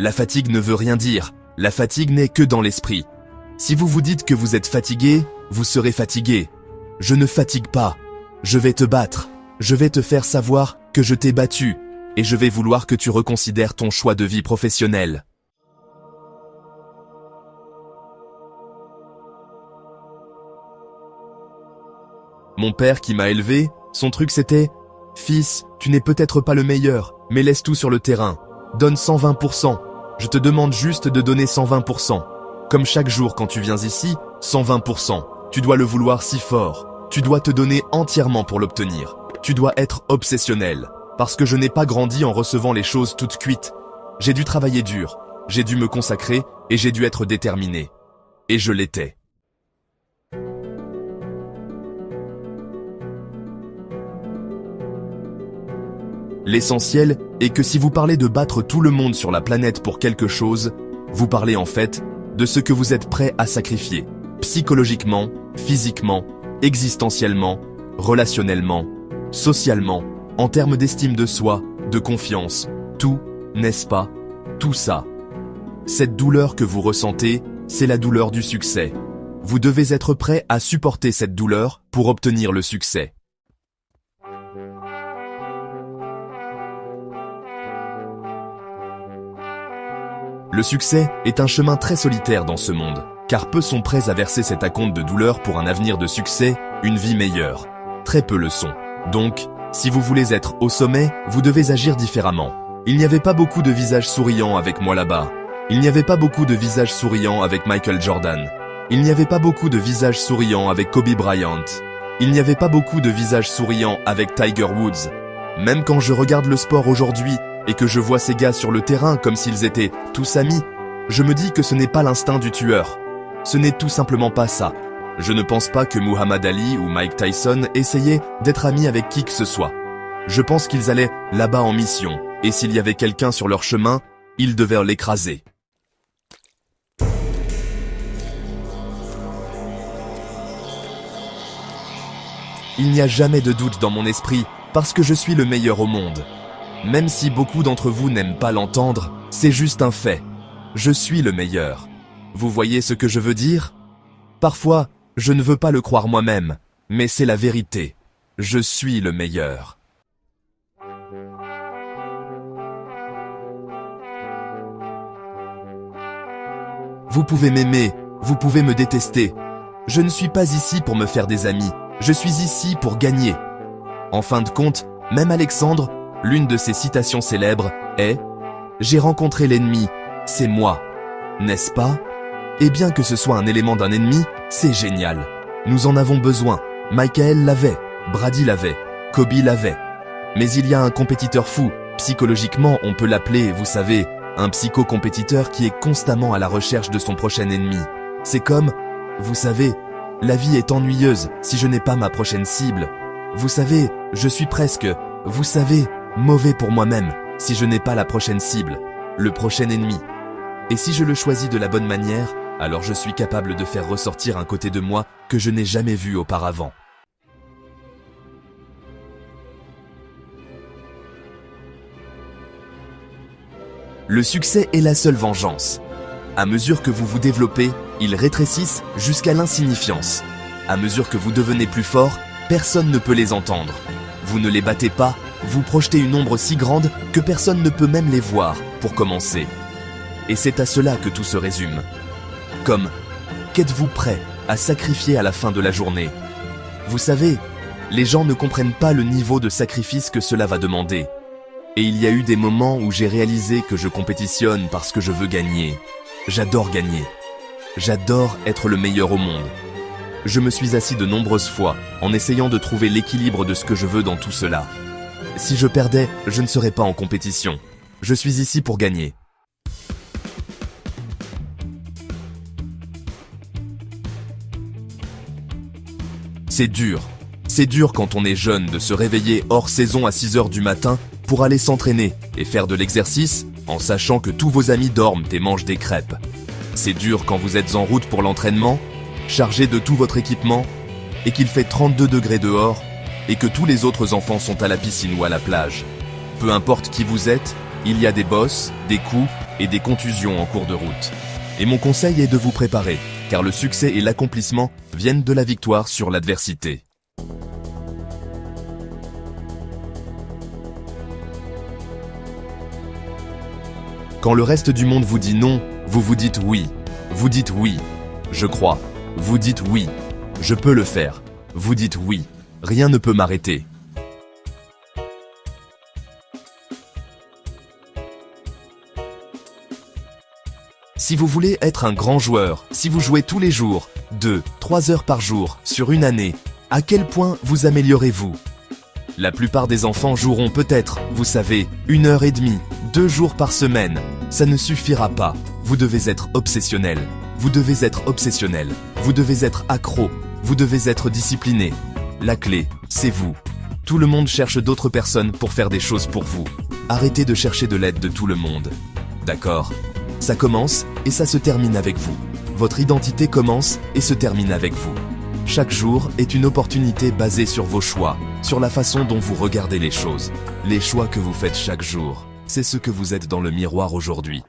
La fatigue ne veut rien dire, la fatigue n'est que dans l'esprit. Si vous vous dites que vous êtes fatigué, vous serez fatigué. Je ne fatigue pas, je vais te battre, je vais te faire savoir que je t'ai battu, et je vais vouloir que tu reconsidères ton choix de vie professionnelle. Mon père qui m'a élevé, son truc c'était « Fils, tu n'es peut-être pas le meilleur, mais laisse tout sur le terrain. Donne 120%. Je te demande juste de donner 120%. Comme chaque jour quand tu viens ici, 120%. Tu dois le vouloir si fort. Tu dois te donner entièrement pour l'obtenir. Tu dois être obsessionnel. Parce que je n'ai pas grandi en recevant les choses toutes cuites. J'ai dû travailler dur. J'ai dû me consacrer et j'ai dû être déterminé. Et je l'étais. L'essentiel est que si vous parlez de battre tout le monde sur la planète pour quelque chose, vous parlez en fait de ce que vous êtes prêt à sacrifier, psychologiquement, physiquement, existentiellement, relationnellement, socialement, en termes d'estime de soi, de confiance, tout, n'est-ce pas, tout ça. Cette douleur que vous ressentez, c'est la douleur du succès. Vous devez être prêt à supporter cette douleur pour obtenir le succès. Le succès est un chemin très solitaire dans ce monde, car peu sont prêts à verser cet acompte de douleur pour un avenir de succès, une vie meilleure. Très peu le sont. Donc, si vous voulez être au sommet, vous devez agir différemment. Il n'y avait pas beaucoup de visages souriants avec moi là-bas. Il n'y avait pas beaucoup de visages souriants avec Michael Jordan. Il n'y avait pas beaucoup de visages souriants avec Kobe Bryant. Il n'y avait pas beaucoup de visages souriants avec Tiger Woods. Même quand je regarde le sport aujourd'hui, et que je vois ces gars sur le terrain comme s'ils étaient tous amis, je me dis que ce n'est pas l'instinct du tueur. Ce n'est tout simplement pas ça. Je ne pense pas que Muhammad Ali ou Mike Tyson essayaient d'être amis avec qui que ce soit. Je pense qu'ils allaient là-bas en mission, et s'il y avait quelqu'un sur leur chemin, ils devaient l'écraser. Il n'y a jamais de doute dans mon esprit, parce que je suis le meilleur au monde. Même si beaucoup d'entre vous n'aiment pas l'entendre, c'est juste un fait. Je suis le meilleur. Vous voyez ce que je veux dire? Parfois, je ne veux pas le croire moi-même, mais c'est la vérité. Je suis le meilleur. Vous pouvez m'aimer, vous pouvez me détester. Je ne suis pas ici pour me faire des amis, je suis ici pour gagner. En fin de compte, même Alexandre, l'une de ses citations célèbres est « J'ai rencontré l'ennemi, c'est moi ». N'est-ce pas? Et bien que ce soit un élément d'un ennemi, c'est génial. Nous en avons besoin. Michael l'avait, Brady l'avait, Kobe l'avait. Mais il y a un compétiteur fou. Psychologiquement, on peut l'appeler, vous savez, un psycho-compétiteur qui est constamment à la recherche de son prochain ennemi. C'est comme, vous savez, la vie est ennuyeuse si je n'ai pas ma prochaine cible. Vous savez, je suis presque, vous savez, mauvais pour moi-même si je n'ai pas la prochaine cible, le prochain ennemi. Et si je le choisis de la bonne manière, alors je suis capable de faire ressortir un côté de moi que je n'ai jamais vu auparavant. Le succès est la seule vengeance. À mesure que vous vous développez, ils rétrécissent jusqu'à l'insignifiance. À mesure que vous devenez plus fort, personne ne peut les entendre. Vous ne les battez pas, vous projetez une ombre si grande que personne ne peut même les voir, pour commencer. Et c'est à cela que tout se résume. Comme, qu'êtes-vous prêt à sacrifier à la fin de la journée? Vous savez, les gens ne comprennent pas le niveau de sacrifice que cela va demander. Et il y a eu des moments où j'ai réalisé que je compétitionne parce que je veux gagner. J'adore gagner. J'adore être le meilleur au monde. Je me suis assis de nombreuses fois en essayant de trouver l'équilibre de ce que je veux dans tout cela. Si je perdais, je ne serais pas en compétition. Je suis ici pour gagner. C'est dur. C'est dur quand on est jeune de se réveiller hors saison à 6 h du matin pour aller s'entraîner et faire de l'exercice en sachant que tous vos amis dorment et mangent des crêpes. C'est dur quand vous êtes en route pour l'entraînement, chargé de tout votre équipement, et qu'il fait 32 degrés dehors, et que tous les autres enfants sont à la piscine ou à la plage. Peu importe qui vous êtes, il y a des bosses, des coups, et des contusions en cours de route. Et mon conseil est de vous préparer, car le succès et l'accomplissement viennent de la victoire sur l'adversité. Quand le reste du monde vous dit non, vous vous dites oui. Vous dites oui. Je crois. Vous dites oui. Je peux le faire. Vous dites oui. Rien ne peut m'arrêter. Si vous voulez être un grand joueur, si vous jouez tous les jours, 2-3 heures par jour, sur une année, à quel point vous améliorez-vous? La plupart des enfants joueront peut-être, vous savez, 1h30, 2 jours par semaine. Ça ne suffira pas. Vous devez être obsessionnel. Vous devez être obsessionnel. Vous devez être accro. Vous devez être discipliné. La clé, c'est vous. Tout le monde cherche d'autres personnes pour faire des choses pour vous. Arrêtez de chercher de l'aide de tout le monde. D'accord? Ça commence et ça se termine avec vous. Votre identité commence et se termine avec vous. Chaque jour est une opportunité basée sur vos choix, sur la façon dont vous regardez les choses. Les choix que vous faites chaque jour, c'est ce que vous êtes dans le miroir aujourd'hui.